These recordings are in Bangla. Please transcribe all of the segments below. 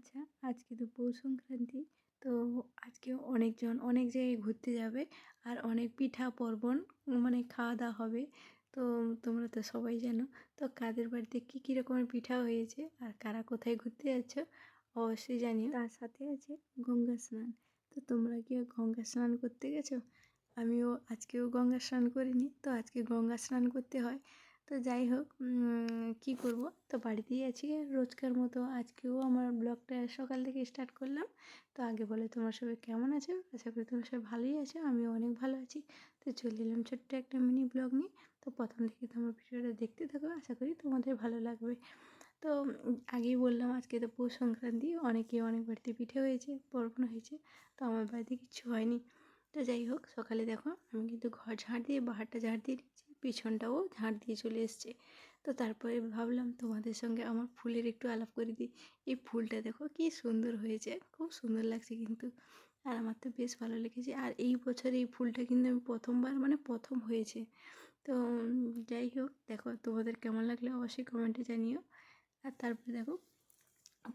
আচ্ছা, আজকে তো পৌষ সংক্রান্তি। তো আজকে অনেকজন অনেক জায়গায় ঘুরতে যাবে আর অনেক পিঠা পার্বণ মানে খাওয়া দাওয়া হবে। তো তোমরা তো সবাই জানো। তো কাদের বাড়িতে কী কী রকমের পিঠা হয়েছে আর কারা কোথায় ঘুরতে যাচ্ছ অবশ্যই জানিও। তার সাথে আছে গঙ্গা স্নান। তো তোমরা কি গঙ্গা স্নান করতে গেছো? আমিও আজকেও গঙ্গা স্নান করিনি, তো আজকে গঙ্গা স্নান করতে হয়। তো যাই হোক, কী করব, তো বাড়িতেই আছি রোজকার মতো। আজকেও আমার ব্লগটা সকাল থেকে স্টার্ট করলাম। তো আগে বলে তোমরা সবাই কেমন আছো? আশা করি তোমরা সবাই ভালোই আছো, আমিও অনেক ভালো আছি। তো চলে এলাম ছোট্ট একটা মিনি ব্লগ নিয়ে। তো প্রথম থেকে তোমরা ভিডিওটা দেখতে থাকো, আশা করি তোমাদের ভালো লাগবে। তো আগেই বললাম আজকে তো পৌষ সংক্রান্তি, অনেক বাড়িতে পিঠে হয়েছে, পার্বণ হয়েছে। তো আমার বাড়িতে কিচ্ছু হয়নি। তো যাই হোক, সকালে দেখো আমি কিন্তু ঘর ঝাড় দিয়ে বাহারটা ঝাড় দিয়ে দিচ্ছি, পিছনটাও ঝাড় দিয়ে চলে এসছে। তো তারপরে ভাবলাম তোমাদের সঙ্গে আমার ফুলের একটু আলাপ করে দিই। এই ফুলটা দেখো কি সুন্দর হয়েছে, খুব সুন্দর লাগছে কিন্তু। আর আমার তো বেশ ভালো লেগেছে। আর এই বছর এই ফুলটা কিন্তু আমি প্রথমবার মানে প্রথম হয়েছে। তো যাই হোক, দেখো তোমাদের কেমন লাগলে অবশ্যই কমেন্টে জানিও। আর তারপরে দেখো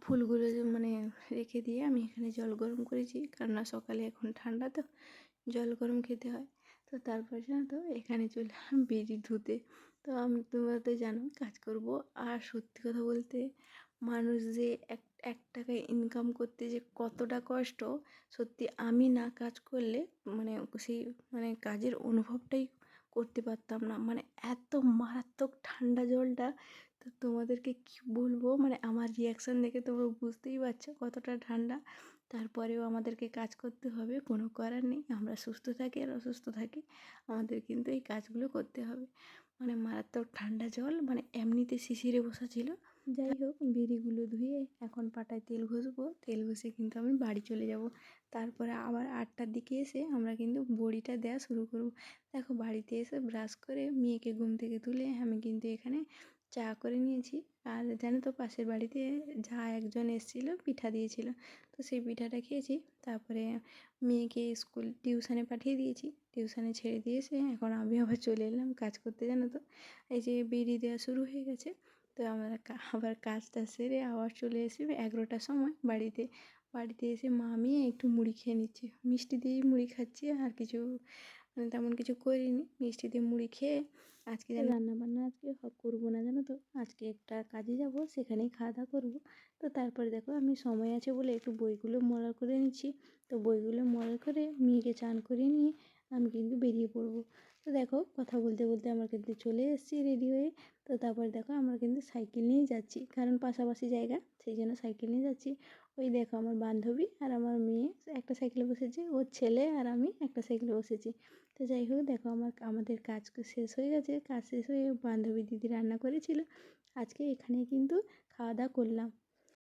ফুলগুলো মানে রেখে দিয়ে আমি এখানে জল গরম করেছি, কেননা সকালে এখন ঠান্ডা, তো জল গরম খেতে হয়। তো তারপর জানো তো এখানে চলে এলাম বিড়ি ধুতে। তো আমি, তোমরা তো জানো কাজ করব। আর সত্যি কথা বলতে, মানুষ যে এক এক টাকায় ইনকাম করতে যে কতটা কষ্ট, সত্যি আমি না কাজ করলে মানে সেই মানে কাজের অনুভবটাই করতে পারতাম না। মানে এত মারাত্মক ঠান্ডা জলটা, তো তোমাদেরকে কী বলবো, মানে আমার রিয়াকশান দেখে তোমরা বুঝতেই পারছো কতটা ঠান্ডা। তারপরেও আমাদেরকে কাজ করতে হবে, কোনো করার নেই। আমরা সুস্থ থাকি আর অসুস্থ থাকি, আমাদের কিন্তু এই কাজগুলো করতে হবে। মানে মারাত্মক ঠান্ডা জল, মানে এমনিতে শিশিরে বসা ছিল। যাই হোক, বিড়িগুলো ধুয়ে এখন পাটায় তেল ঘষবো, তেল ঘষে কিন্তু আমি বাড়ি চলে যাব। তারপরে আবার 8টার দিকে এসে আমরা কিন্তু বড়িটা দেওয়া শুরু করব। দেখো বাড়িতে এসে ব্রাশ করে মেয়েকে ঘুম থেকে তুলে আমি কিন্তু এখানে চা করে নিয়েছি। আর জানো তো পাশের বাড়িতে যা একজন এসেছিলো পিঠা দিয়েছিল, তো সেই পিঠাটা খেয়েছি। তারপরে মেয়েকে স্কুল টিউশনে পাঠিয়ে দিয়েছি, টিউশনে ছেড়ে দিয়ে এসে এখন আমি আবার চলে এলাম কাজ করতে। জানো তো এই যে বিড়ি দেওয়া শুরু হয়ে গেছে। তো আমরা আবার কাজটা সেরে আবার চলে এসে 11টার সময় বাড়িতে এসে মা আমি একটু মুড়ি খেয়ে নিচ্ছি, মিষ্টি দিয়েই মুড়ি খাচ্ছি। আর কিছু মানে তেমন কিছু করিনি, মিষ্টি দিয়ে মুড়ি খেয়ে আজকে রান্নাবান্না আজকে করবো না। জানো তো আজকে একটা কাজে যাব, সেখানেই খাওয়া দাওয়া করবো। তো তারপরে দেখো আমি সময় আছে বলে একটু বইগুলো মলার করে নিচ্ছি। তো বইগুলো মলার করে মেয়েকে চান করিয়ে নিয়ে আমি কিন্তু বেরিয়ে পড়বো। তো দেখো কথা বলতে বলতে আমার কিন্তু চলে এসেছি রেডি হয়ে। তো তারপর দেখো আমরা কিন্তু সাইকেল নিয়েই যাচ্ছি, কারণ পাশাপাশি জায়গা, সেই জন্য সাইকেল নিয়ে যাচ্ছি। ওই দেখো আমার বান্ধবী আর আমার মেয়ে একটা সাইকেলে বসেছে, ওর ছেলে আর আমি একটা সাইকেলে বসেছি। তো যাই হোক, দেখো আমাদের কাজ শেষ হয়ে গেছে। কাজ শেষ হয়ে বান্ধবী দিদি রান্না করেছিল, আজকে এখানেই কিন্তু খাওয়া দাওয়া করলাম।